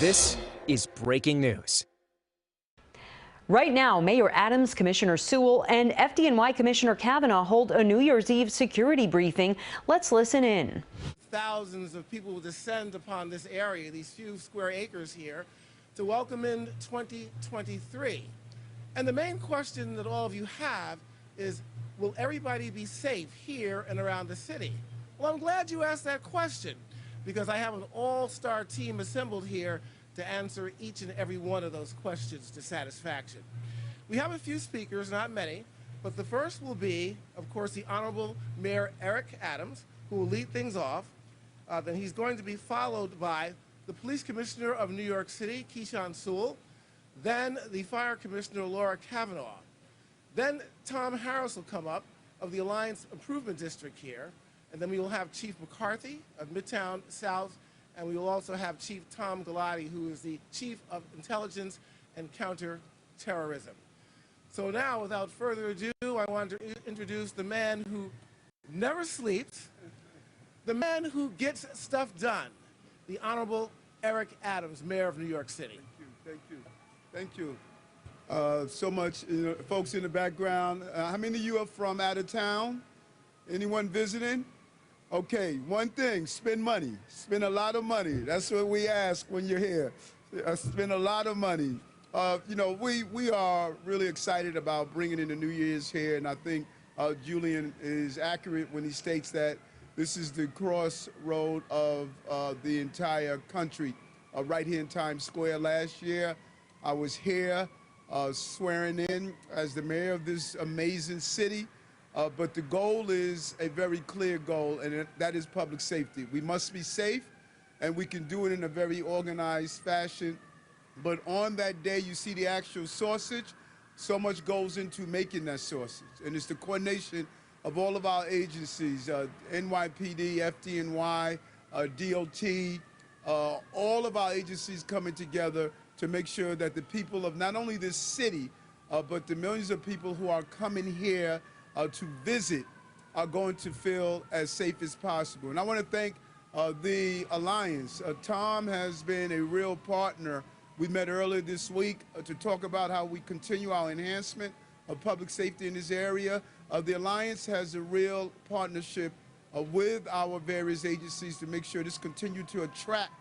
This is breaking news. Right now, Mayor Adams, Commissioner Sewell, and FDNY Commissioner Kavanaugh hold a New Year's Eve security briefing. Let's listen in. Thousands of people will descend upon this area, these few square acres here, to welcome in 2023. And the main question that all of you have is, will everybody be safe here and around the city? Well, I'm glad you asked that question, because I have an all-star team assembled here to answer each and every one of those questions to satisfaction. We have a few speakers, not many, but the first will be, of course, the Honorable Mayor Eric Adams, who will lead things off. Then he's going to be followed by the Police Commissioner of New York City, Keechant Sewell, then the Fire Commissioner, Laura Kavanaugh. Then Tom Harris will come up of the Alliance Improvement District here, and then we will have Chief McCarthy of Midtown South, and we will also have Chief Tom Galati, who is the Chief of Intelligence and Counterterrorism. So now, without further ado, I want to introduce the man who never sleeps, the man who gets stuff done, the Honorable Eric Adams, Mayor of New York City. Thank you. So much, folks in the background. How many of you are from out of town? Anyone visiting? Okay, one thing, spend money. Spend a lot of money. That's what we ask when you're here. Spend a lot of money. We are really excited about bringing in the New Year's here, and I think Julian is accurate when he states that this is the crossroad of the entire country. Right here in Times Square last year, I was here swearing in as the mayor of this amazing city. But the goal is a very clear goal, and that is public safety. We must be safe, and we can do it in a very organized fashion. But on that day, you see the actual sausage. So much goes into making that sausage, and it's the coordination of all of our agencies, NYPD, FDNY, DOT, all of our agencies coming together to make sure that the people of not only this city, but the millions of people who are coming here to visit are going to feel as safe as possible. And I want to thank the Alliance. Tom has been a real partner. We met earlier this week to talk about how we continue our enhancement of public safety in this area. The Alliance has a real partnership with our various agencies to make sure this continue to attract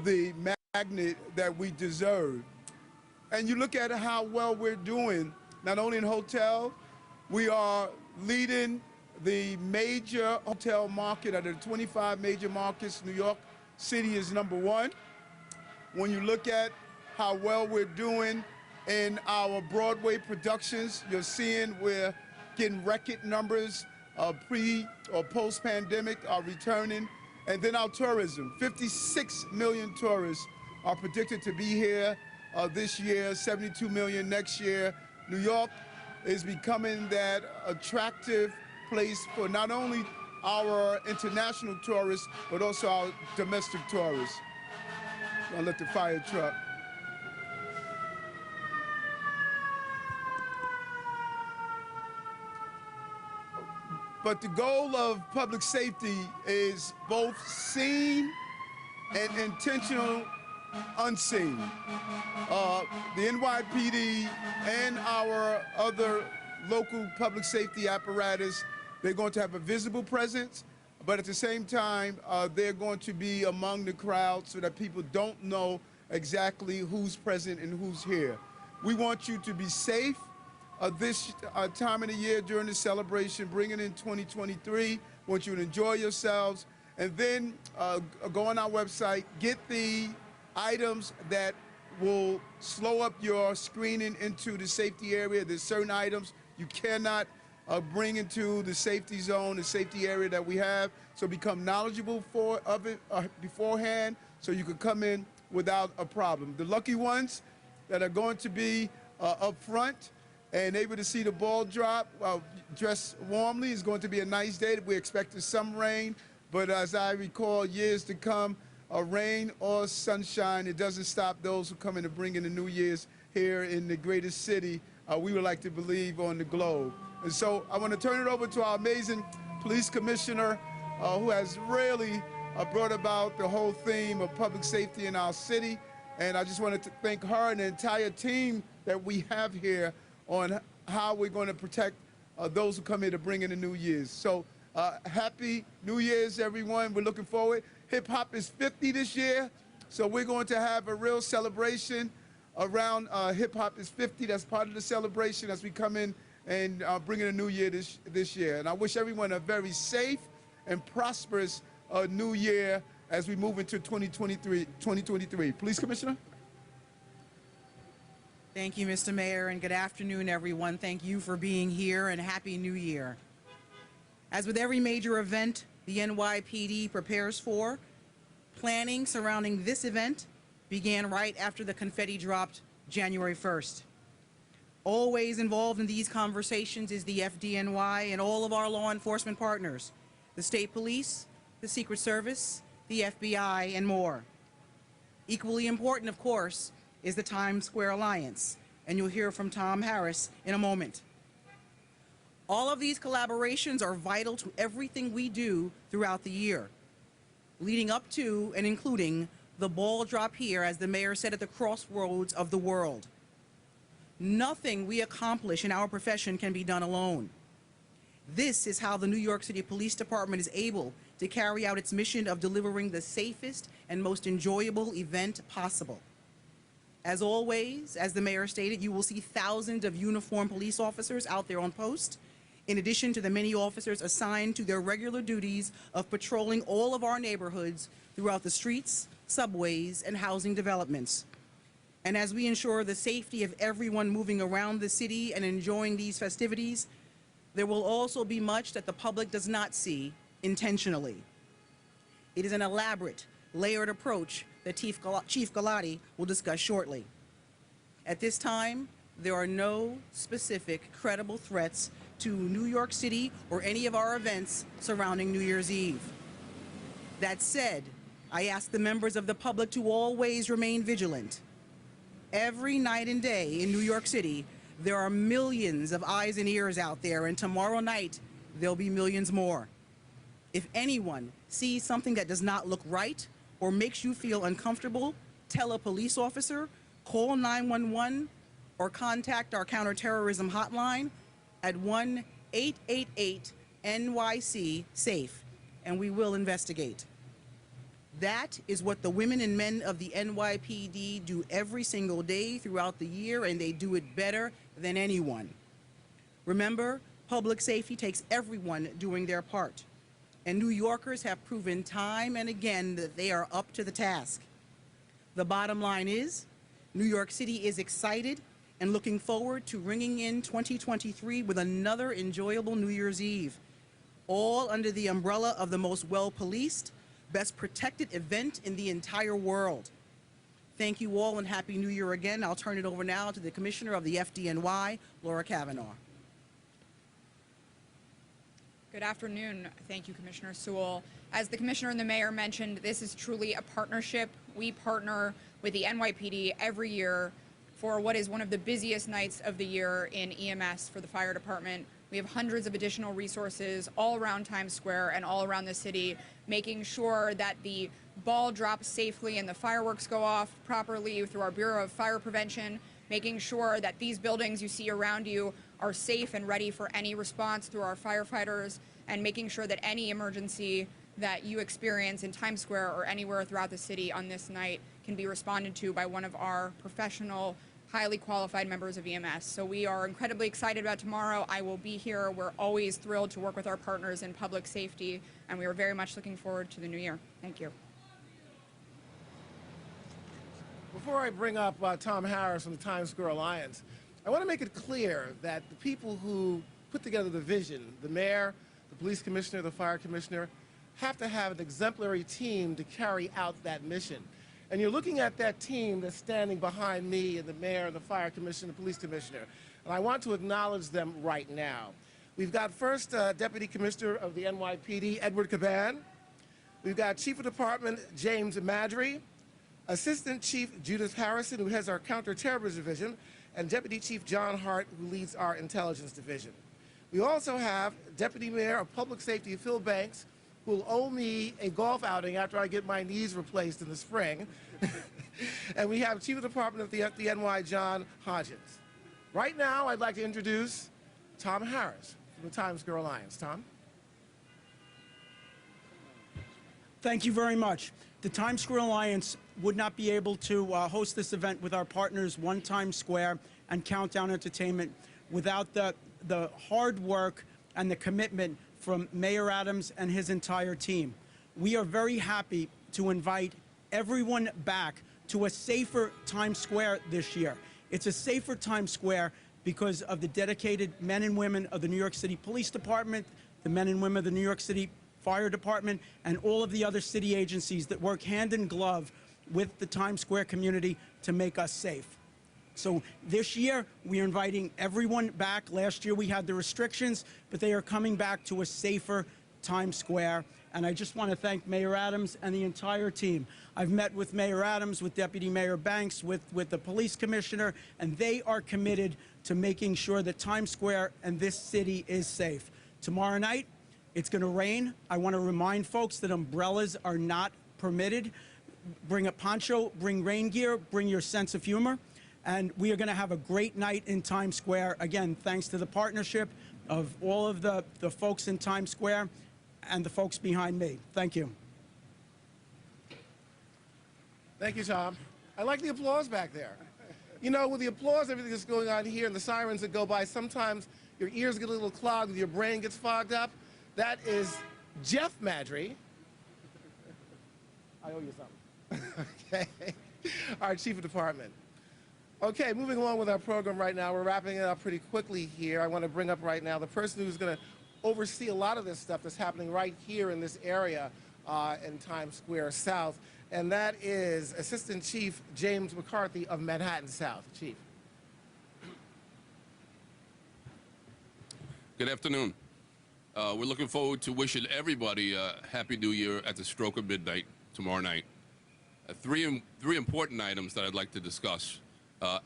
the magnet that we deserve. And you look at how well we're doing, not only in hotels. We are leading the major hotel market out of the 25 major markets. New York City is #1. When you look at how well we're doing in our Broadway productions, you're seeing we're getting record numbers. Pre or post-pandemic are returning. And then our tourism, 56 million tourists are predicted to be here this year, 72 million next year. New York is becoming that attractive place for not only our international tourists, but also our domestic tourists. I'll let the fire truck. But the goal of public safety is both seen and intentional unseen. The NYPD and our other local public safety apparatus, they're going to have a visible presence, but at the same time, they're going to be among the crowd so that people don't know exactly who's present and who's here. We want you to be safe this time of the year during the celebration, bringing in 2023. We want you to enjoy yourselves, and then go on our website, get the items that will slow up your screening into the safety area. There's certain items you cannot bring into the safety zone, the safety area that we have. So become knowledgeable of it beforehand so you can come in without a problem. The lucky ones that are going to be up front and able to see the ball drop, dress warmly. It's going to be a nice day. We're expecting some rain, but as I recall, years to come, rain or sunshine, it doesn't stop those who come in to bring in the New Year's here in the greatest city, we would like to believe, on the globe. And so I want to turn it over to our amazing police commissioner who has really brought about the whole theme of public safety in our city. And I just wanted to thank her and the entire team that we have here on how we're going to protect those who come here to bring in the New Year's. So happy New Year's, everyone. We're looking forward. Hip hop is 50 this year, so we're going to have a real celebration around hip hop is 50. That's part of the celebration as we come in and bring in a new year this year. And I wish everyone a very safe and prosperous new year as we move into 2023. Police Commissioner? Thank you, Mr. Mayor, and good afternoon, everyone. Thank you for being here, and Happy New Year. As with every major event the NYPD prepares for, planning surrounding this event began right after the confetti dropped January 1st. Always involved in these conversations is the FDNY and all of our law enforcement partners, the State Police, the Secret Service, the FBI, and more. Equally important, of course, is the Times Square Alliance, and you'll hear from Tom Harris in a moment. All of these collaborations are vital to everything we do throughout the year, leading up to and including the ball drop here, as the mayor said, at the crossroads of the world. Nothing we accomplish in our profession can be done alone. This is how the New York City Police Department is able to carry out its mission of delivering the safest and most enjoyable event possible. As always, as the mayor stated, you will see thousands of uniformed police officers out there on post, in addition to the many officers assigned to their regular duties of patrolling all of our neighborhoods throughout the streets, subways, and housing developments. And as we ensure the safety of everyone moving around the city and enjoying these festivities, there will also be much that the public does not see intentionally. It is an elaborate, layered approach that Chief Galati will discuss shortly. At this time, there are no specific credible threats to New York City or any of our events surrounding New Year's Eve. That said, I ask the members of the public to always remain vigilant. Every night and day in New York City, there are millions of eyes and ears out there, and tomorrow night, there'll be millions more. If anyone sees something that does not look right or makes you feel uncomfortable, tell a police officer, call 911, or contact our counterterrorism hotline at 1-888-NYC-SAFE, and we will investigate. That is what the women and men of the NYPD do every single day throughout the year, and they do it better than anyone. Remember, public safety takes everyone doing their part, and New Yorkers have proven time and again that they are up to the task. The bottom line is, New York City is excited and looking forward to ringing in 2023 with another enjoyable New Year's Eve, all under the umbrella of the most well-policed, best protected event in the entire world. Thank you all and Happy New Year again. I'll turn it over now to the Commissioner of the FDNY, Laura Kavanaugh. Good afternoon. Thank you, Commissioner Sewell. As the Commissioner and the Mayor mentioned, this is truly a partnership. We partner with the NYPD every year for what is one of the busiest nights of the year in EMS for the fire department. We have hundreds of additional resources all around Times Square and all around the city, making sure that the ball drops safely and the fireworks go off properly through our Bureau of Fire Prevention, making sure that these buildings you see around you are safe and ready for any response through our firefighters, and making sure that any emergency that you experience in Times Square or anywhere throughout the city on this night can be responded to by one of our professional, highly qualified members of EMS. So we are incredibly excited about tomorrow. I will be here. We're always thrilled to work with our partners in public safety, and we are very much looking forward to the new year. Thank you. Before I bring up Tom Harris from the Times Square Alliance, I want to make it clear that the people who put together the vision, the mayor, the police commissioner, the fire commissioner, have to have an exemplary team to carry out that mission. And you're looking at that team that's standing behind me and the mayor, the fire commissioner, the police commissioner. And I want to acknowledge them right now. We've got first Deputy Commissioner of the NYPD, Edward Caban. We've got Chief of Department, James Madry. Assistant Chief Judith Harrison, who heads our Counterterrorism Division, and Deputy Chief John Hart, who leads our Intelligence Division. We also have Deputy Mayor of Public Safety, Phil Banks, who will owe me a golf outing after I get my knees replaced in the spring. And we have Chief of Department of the NY, John Hodgins. Right now, I'd like to introduce Tom Harris from the Times Square Alliance. Tom? Thank you very much. The Times Square Alliance would not be able to host this event with our partners, One Times Square and Countdown Entertainment, without the hard work and the commitment from Mayor Adams and his entire team. We are very happy to invite everyone back to a safer Times Square this year. It's a safer Times Square because of the dedicated men and women of the New York City Police Department, the men and women of the New York City Fire Department, and all of the other city agencies that work hand in glove with the Times Square community to make us safe. So this year, we are inviting everyone back. Last year, we had the restrictions, but they are coming back to a safer Times Square. And I just want to thank Mayor Adams and the entire team. I've met with Mayor Adams, with Deputy Mayor Banks, with the police commissioner, and they are committed to making sure that Times Square and this city is safe. Tomorrow night, it's going to rain. I want to remind folks that umbrellas are not permitted. Bring a poncho, bring rain gear, bring your sense of humor. And we are going to have a great night in Times Square. Again, thanks to the partnership of all of the folks in Times Square and the folks behind me. Thank you. Thank you, Tom. I like the applause back there. You know, with the applause, everything that's going on here, and the sirens that go by, sometimes your ears get a little clogged, your brain gets fogged up. That is Jeff Madry. I owe you something. Okay. Our Chief of Department. Okay, moving along with our program right now. We're wrapping it up pretty quickly here. I want to bring up right now the person who's going to oversee a lot of this stuff that's happening right here in this area in Times Square South, and that is Assistant Chief James McCarthy of Manhattan South. Chief. Good afternoon. We're looking forward to wishing everybody a Happy New Year at the stroke of midnight tomorrow night. Three important items that I'd like to discuss.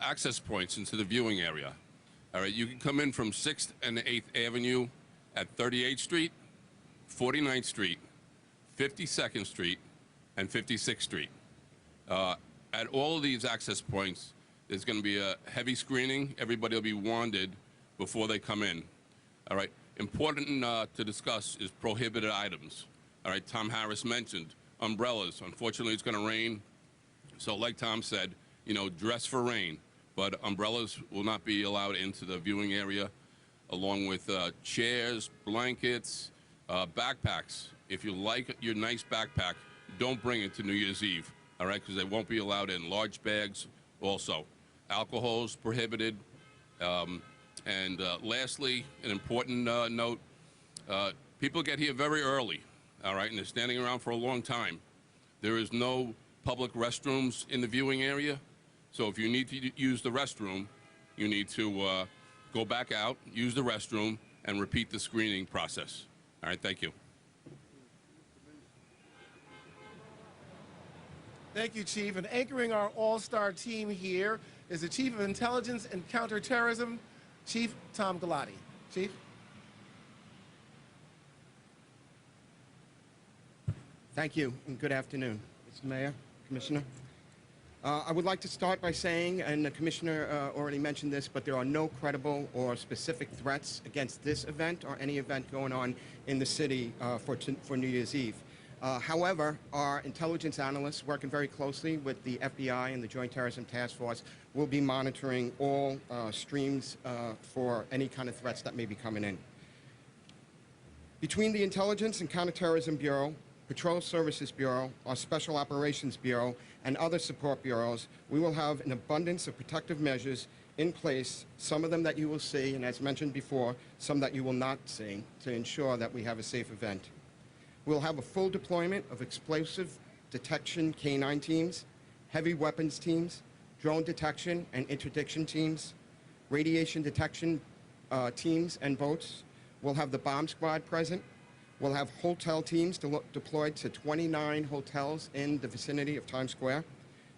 Access points into the viewing area. All right, you can come in from 6th and 8th Avenue at 38th Street, 49th Street, 52nd Street, and 56th Street. At all of these access points, there's going to be a heavy screening. Everybody will be wanded before they come in. All right, important to discuss is prohibited items. All right, Tom Harris mentioned umbrellas. Unfortunately, it's going to rain. So like Tom said, you know, dress for rain, but umbrellas will not be allowed into the viewing area, along with chairs, blankets, backpacks. If you like your nice backpack, don't bring it to New Year's Eve, all right, because they won't be allowed in. Large bags also. Alcohol is prohibited. And lastly, an important note, people get here very early, all right, and they're standing around for a long time. There is no public restrooms in the viewing area. So if you need to use the restroom, you need to go back out, use the restroom, and repeat the screening process. All right, thank you. Thank you, Chief. And anchoring our all-star team here is the Chief of Intelligence and Counterterrorism, Chief Tom Galati. Chief? Thank you, and good afternoon, Mr. Mayor, Commissioner. I would like to start by saying, and the Commissioner already mentioned this, but there are no credible or specific threats against this event or any event going on in the city for New Year's Eve. However, our intelligence analysts, working very closely with the FBI and the Joint Terrorism Task Force, will be monitoring all streams for any kind of threats that may be coming in. Between the Intelligence and Counterterrorism Bureau, Patrol Services Bureau, our Special Operations Bureau, and other support bureaus, we will have an abundance of protective measures in place, some of them that you will see, and as mentioned before, some that you will not see, to ensure that we have a safe event. We'll have a full deployment of explosive detection K-9 teams, heavy weapons teams, drone detection and interdiction teams, radiation detection teams and boats. We'll have the bomb squad present. We'll have hotel teams deployed to 29 hotels in the vicinity of Times Square.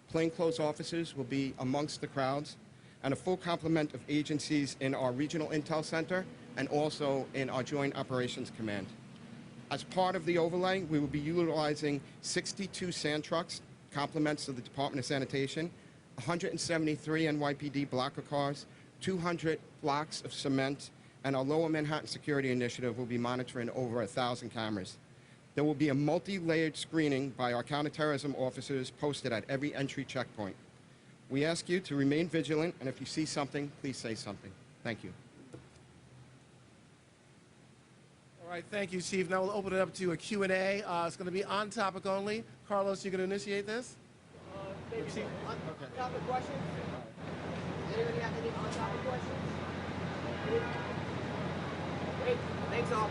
Plainclothes officers will be amongst the crowds, and a full complement of agencies in our Regional Intel Center and also in our Joint Operations Command. As part of the overlay, we will be utilizing 62 sand trucks compliments of the Department of Sanitation, 173 NYPD blocker cars, 200 blocks of cement, and our Lower Manhattan Security Initiative will be monitoring over 1,000 cameras. There will be a multi-layered screening by our counterterrorism officers posted at every entry checkpoint. We ask you to remain vigilant, and if you see something, please say something. Thank you. All right, thank you, Chief. Now we'll open it up to a Q&A. It's going to be on topic only. Carlos, you're going to initiate this? Maybe some on-topic questions? Anybody have any on-topic questions? Great. Thanks all.